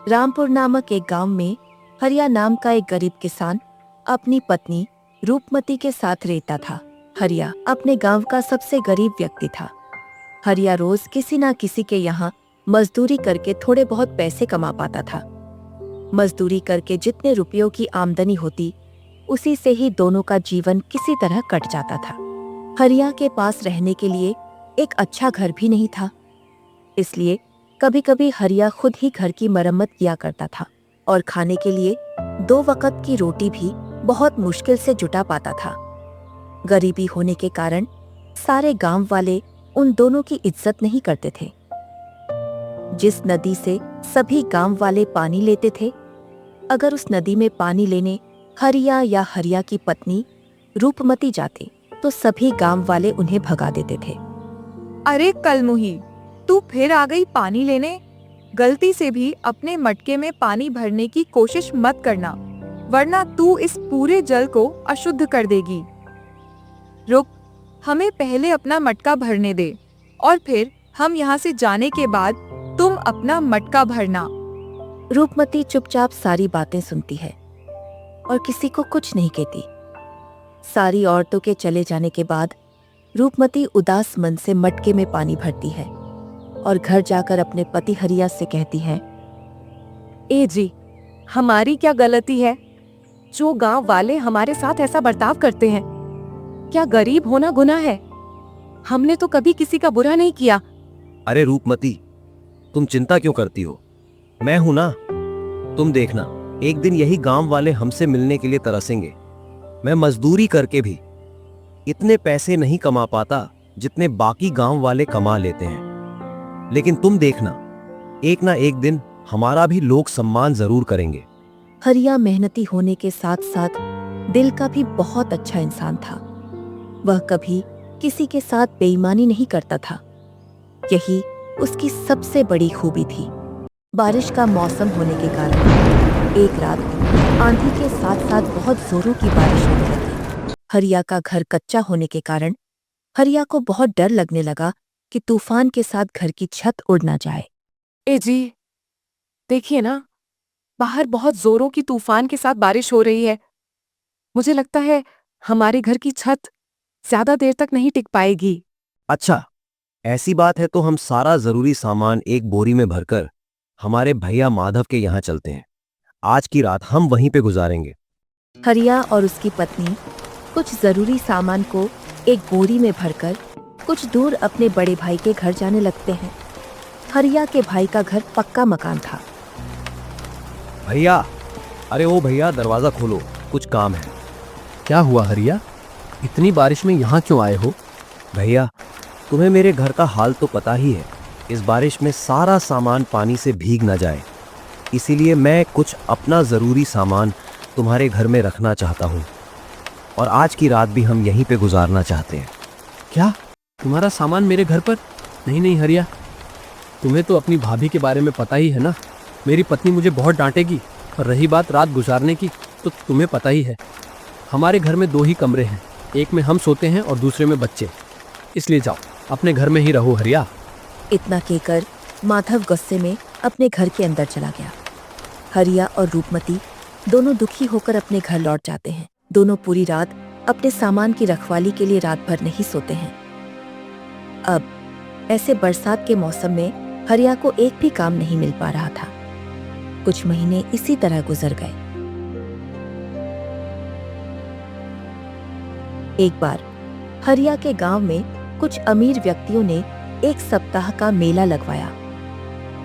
रामपुर नामक एक गांव में हरिया नाम का एक गरीब किसान अपनी पत्नी रूपमती के साथ रहता था। हरिया अपने गांव का सबसे गरीब व्यक्ति था। हरिया रोज किसी ना किसी के यहाँ मजदूरी करके थोड़े बहुत पैसे कमा पाता था। मजदूरी करके जितने रुपयों की आमदनी होती, उसी से ही दोनों का जीवन किसी तरह कट जाता था। हरिया के पास रहने के लिए एक अच्छा घर भी नहीं था, इसलिए कभी कभी हरिया खुद ही घर की मरम्मत किया करता था और खाने के लिए 2 वक्त की रोटी भी बहुत मुश्किल से जुटा पाता था। गरीबी होने के कारण सारे गांव वाले उन दोनों की इज्जत नहीं करते थे। जिस नदी से सभी गांव वाले पानी लेते थे, अगर उस नदी में पानी लेने हरिया या हरिया की पत्नी रूपमती जाते तो सभी गांव वाले उन्हें भगा देते थे। अरे कलमुही, तू फिर आ गई पानी लेने। गलती से भी अपने मटके में पानी भरने की कोशिश मत करना, वरना तू इस पूरे जल को अशुद्ध कर देगी। रुक, हमें पहले अपना मटका भरने दे और फिर हम यहाँ से जाने के बाद तुम अपना मटका भरना। रूपमती चुपचाप सारी बातें सुनती है और किसी को कुछ नहीं कहती। सारी औरतों के चले जाने के बाद रूपमती उदास मन से मटके में पानी भरती है और घर जाकर अपने पति हरिया से कहती है, ए जी, हमारी क्या गलती है जो गांव वाले हमारे साथ ऐसा बर्ताव करते हैं? क्या गरीब होना गुनाह है? हमने तो कभी किसी का बुरा नहीं किया। अरे रूपमती, तुम चिंता क्यों करती हो? मैं हूं ना। तुम देखना, एक दिन यही गांव वाले हमसे मिलने के लिए तरसेंगे। मैं मजदूरी करके भी इतने पैसे नहीं कमा पाता जितने बाकी गांव वाले कमा लेते हैं, लेकिन तुम देखना, एक ना एक दिन हमारा भी लोग सम्मान जरूर करेंगे। हरिया मेहनती होने के साथ साथ दिल का भी बहुत अच्छा इंसान था। वह कभी किसी के साथ बेईमानी नहीं करता था। यही उसकी सबसे बड़ी खूबी थी। बारिश का मौसम होने के कारण एक रात आंधी के साथ साथ बहुत जोरों की बारिश होने लगी। हरिया का घर कच्चा होने के कारण हरिया को बहुत डर लगने लगा कि तूफान के साथ घर की छत उड़ ना जाए। ए जी, देखिए ना, बाहर बहुत जोरों की तूफान के साथ बारिश हो रही है। मुझे लगता है हमारे घर की छत ज्यादा देर तक नहीं टिक पाएगी। अच्छा, ऐसी बात है तो हम सारा जरूरी सामान एक बोरी में भरकर हमारे भैया माधव के यहाँ चलते हैं। आज की रात हम वहीं पे गुजारेंगे। हरिया और उसकी पत्नी कुछ जरूरी सामान को एक बोरी में भरकर कुछ दूर अपने बड़े भाई के घर जाने लगते हैं। हरिया के भाई का घर पक्का मकान था। भैया, अरे ओ भैया, दरवाजा खोलो, कुछ काम है। क्या हुआ हरिया? इतनी बारिश में यहाँ क्यों आए हो? भैया, तुम्हें मेरे घर का हाल तो पता ही है। इस बारिश में सारा सामान पानी से भीग ना जाए, इसीलिए मैं कुछ अपना ज़रूरी सामान तुम्हारे घर में रखना चाहता हूँ और आज की रात भी हम यहीं पे गुजारना चाहते हैं। क्या तुम्हारा सामान मेरे घर पर? नहीं नहीं हरिया, तुम्हें तो अपनी भाभी के बारे में पता ही है ना। मेरी पत्नी मुझे बहुत डांटेगी। और रही बात रात गुजारने की, तो तुम्हें पता ही है हमारे घर में 2 ही कमरे हैं। एक में हम सोते हैं और दूसरे में बच्चे। इसलिए जाओ, अपने घर में ही रहो हरिया। इतना कहकर माधव गुस्से में अपने घर के अंदर चला गया। हरिया और रूपमती दोनों दुखी होकर अपने घर लौट जाते हैं। दोनों पूरी रात अपने सामान की रखवाली के लिए रात भर नहीं सोते हैं। अब ऐसे बरसात के मौसम में हरिया को एक भी काम नहीं मिल पा रहा था। कुछ महीने इसी तरह गुजर गए। एक बार हरिया के गांव में कुछ अमीर व्यक्तियों ने एक सप्ताह का मेला लगवाया।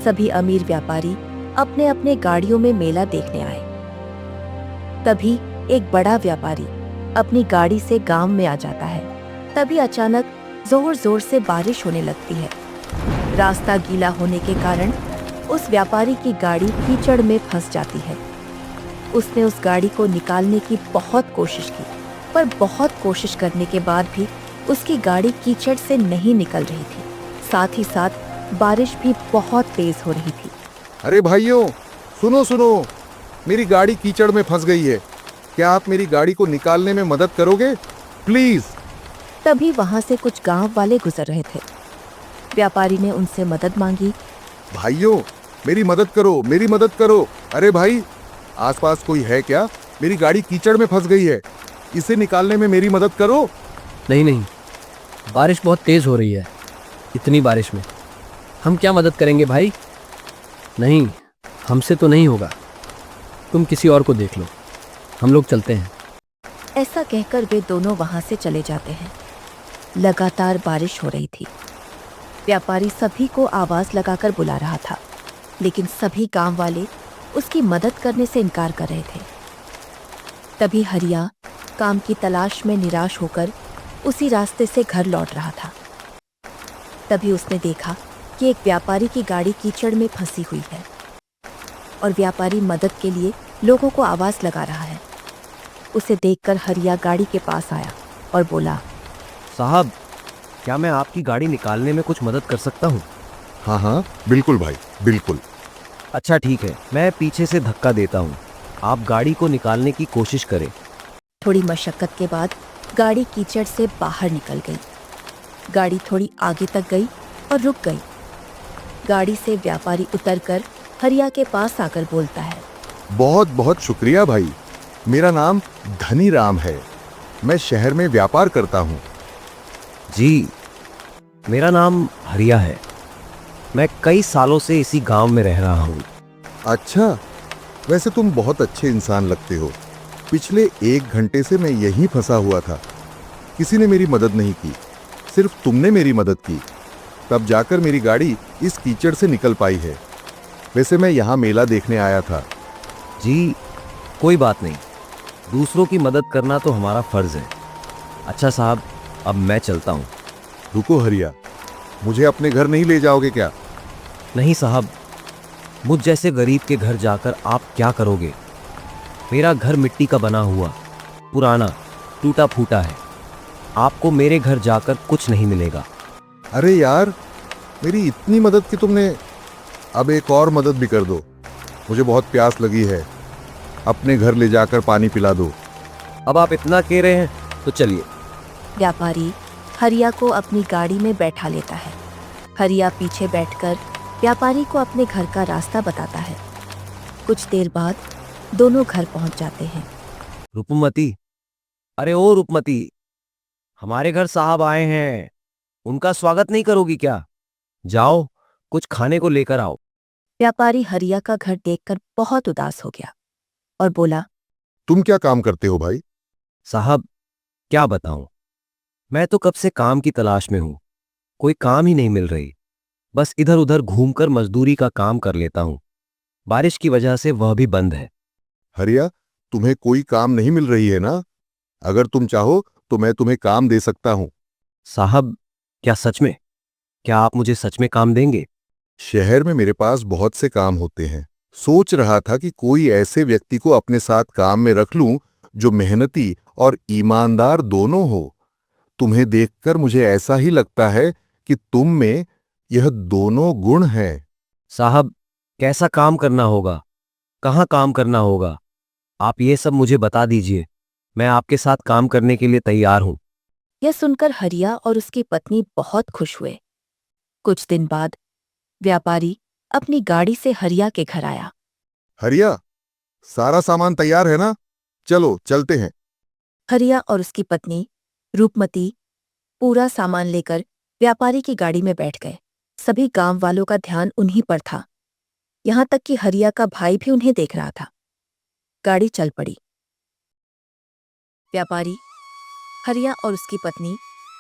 सभी अमीर व्यापारी अपने अपने गाड़ियों में मेला देखने आए। तभी एक बड़ा व्यापारी अपनी गाड़ी से गांव में आ जाता है। तभी अचानक जोर जोर से बारिश होने लगती है। रास्ता गीला होने के कारण उस व्यापारी की गाड़ी कीचड़ में फंस जाती है। उसने उस गाड़ी को निकालने की बहुत कोशिश की, पर बहुत कोशिश करने के बाद भी उसकी गाड़ी कीचड़ से नहीं निकल रही थी। साथ ही साथ बारिश भी बहुत तेज हो रही थी। अरे भाइयों, सुनो सुनो, मेरी गाड़ी कीचड़ में फंस गई है। क्या आप मेरी गाड़ी को निकालने में मदद करोगे प्लीज? तभी वहां से कुछ गांव वाले गुजर रहे थे। व्यापारी ने उनसे मदद मांगी। भाइयों, मेरी मदद करो, मेरी मदद करो। अरे भाई, आसपास कोई है क्या? मेरी गाड़ी कीचड़ में फंस गई है, इसे निकालने में मेरी मदद करो। नहीं नहीं, बारिश बहुत तेज हो रही है। इतनी बारिश में हम क्या मदद करेंगे भाई? नहीं, हमसे तो नहीं होगा। तुम किसी और को देख लो, हम लोग चलते हैं। ऐसा कहकर वे दोनों वहां से चले जाते हैं। लगातार बारिश हो रही थी। व्यापारी सभी को आवाज लगाकर बुला रहा था, लेकिन सभी गांव वाले उसकी मदद करने से इनकार कर रहे थे। तभी हरिया काम की तलाश में निराश होकर उसी रास्ते से घर लौट रहा था। तभी उसने देखा कि एक व्यापारी की गाड़ी कीचड़ में फंसी हुई है और व्यापारी मदद के लिए लोगों को आवाज लगा रहा है। उसे देखकर हरिया गाड़ी के पास आया और बोला, साहब, क्या मैं आपकी गाड़ी निकालने में कुछ मदद कर सकता हूँ? हाँ हाँ, बिल्कुल भाई, बिल्कुल। अच्छा ठीक है, मैं पीछे से धक्का देता हूँ, आप गाड़ी को निकालने की कोशिश करें। थोड़ी मशक्कत के बाद गाड़ी कीचड़ से बाहर निकल गई। गाड़ी थोड़ी आगे तक गई और रुक गई। गाड़ी से व्यापारी उतरकर हरिया के पास आकर बोलता है, बहुत बहुत शुक्रिया भाई। मेरा नाम धनी राम है, मैं शहर में व्यापार करता हूँ। जी, मेरा नाम हरिया है। मैं कई सालों से इसी गांव में रह रहा हूँ। अच्छा, वैसे तुम बहुत अच्छे इंसान लगते हो। पिछले 1 घंटे से मैं यहीं फंसा हुआ था। किसी ने मेरी मदद नहीं की, सिर्फ तुमने मेरी मदद की। तब जाकर मेरी गाड़ी इस कीचड़ से निकल पाई है। वैसे मैं यहाँ मेला देखने आया था। जी, कोई बात नहीं, दूसरों की मदद करना तो हमारा फर्ज है। अच्छा साहब, अब मैं चलता हूँ। रुको हरिया, मुझे अपने घर नहीं ले जाओगे क्या? नहीं साहब, मुझ जैसे गरीब के घर जाकर आप क्या करोगे? मेरा घर मिट्टी का बना हुआ, पुराना, टूटा फूटा है। आपको मेरे घर जाकर कुछ नहीं मिलेगा। अरे यार, मेरी इतनी मदद की तुमने, अब एक और मदद भी कर दो। मुझे बहुत प्यास लगी है, अपने घर ले जाकर पानी पिला दो। अब आप इतना कह रहे हैं तो चलिए। व्यापारी हरिया को अपनी गाड़ी में बैठा लेता है। हरिया पीछे बैठकर व्यापारी को अपने घर का रास्ता बताता है। कुछ देर बाद दोनों घर पहुंच जाते हैं। रूपमती, अरे ओ रूपमती, हमारे घर साहब आए हैं, उनका स्वागत नहीं करोगी क्या? जाओ, कुछ खाने को लेकर आओ। व्यापारी हरिया का घर देखकर बहुत उदास हो गया और बोला, तुम क्या काम करते हो भाई? साहब, क्या बताऊं, मैं तो कब से काम की तलाश में हूं। कोई काम ही नहीं मिल रही। बस इधर उधर घूमकर मजदूरी का काम कर लेता हूं। बारिश की वजह से वह भी बंद है। हरिया, तुम्हें कोई काम नहीं मिल रही है ना? अगर तुम चाहो तो मैं तुम्हें काम दे सकता हूँ। साहब, क्या सच में? क्या आप मुझे सच में काम देंगे? शहर में मेरे पास बहुत से काम होते हैं। सोच रहा था कि कोई ऐसे व्यक्ति को अपने साथ काम में रख लूं जो मेहनती और ईमानदार दोनों हो। तुम्हें देखकर मुझे ऐसा ही लगता है कि तुम में यह दोनों गुण हैं। साहब, कैसा काम करना होगा, कहाँ काम करना होगा, आप ये सब मुझे बता दीजिए। मैं आपके साथ काम करने के लिए तैयार हूं। यह सुनकर हरिया और उसकी पत्नी बहुत खुश हुए। कुछ दिन बाद व्यापारी अपनी गाड़ी से हरिया के घर आया। हरिया, सारा सामान तैयार है ना? चलो चलते हैं। हरिया और उसकी पत्नी रूपमती पूरा सामान लेकर व्यापारी की गाड़ी में बैठ गए। सभी गांव वालों का ध्यान उन्हीं पर था, यहां तक कि हरिया का भाई भी उन्हें देख रहा था। गाड़ी चल पड़ी। व्यापारी हरिया और उसकी पत्नी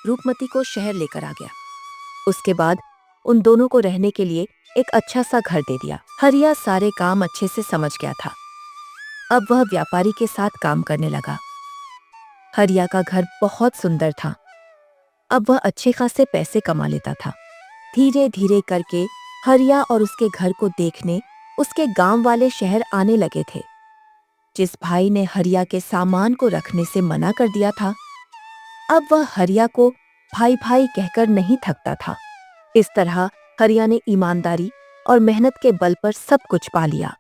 रूपमती को शहर लेकर आ गया। उसके बाद उन दोनों को रहने के लिए एक अच्छा सा घर दे दिया। हरिया सारे काम अच्छे से समझ गया था। अब वह व्यापारी के साथ काम करने लगा। हरिया का घर बहुत सुंदर था। अब वह अच्छे खासे पैसे कमा लेता था। धीरे धीरे करके हरिया और उसके घर को देखने उसके गांव वाले शहर आने लगे थे। जिस भाई ने हरिया के सामान को रखने से मना कर दिया था, अब वह हरिया को भाई भाई कहकर नहीं थकता था। इस तरह हरिया ने ईमानदारी और मेहनत के बल पर सब कुछ पा लिया।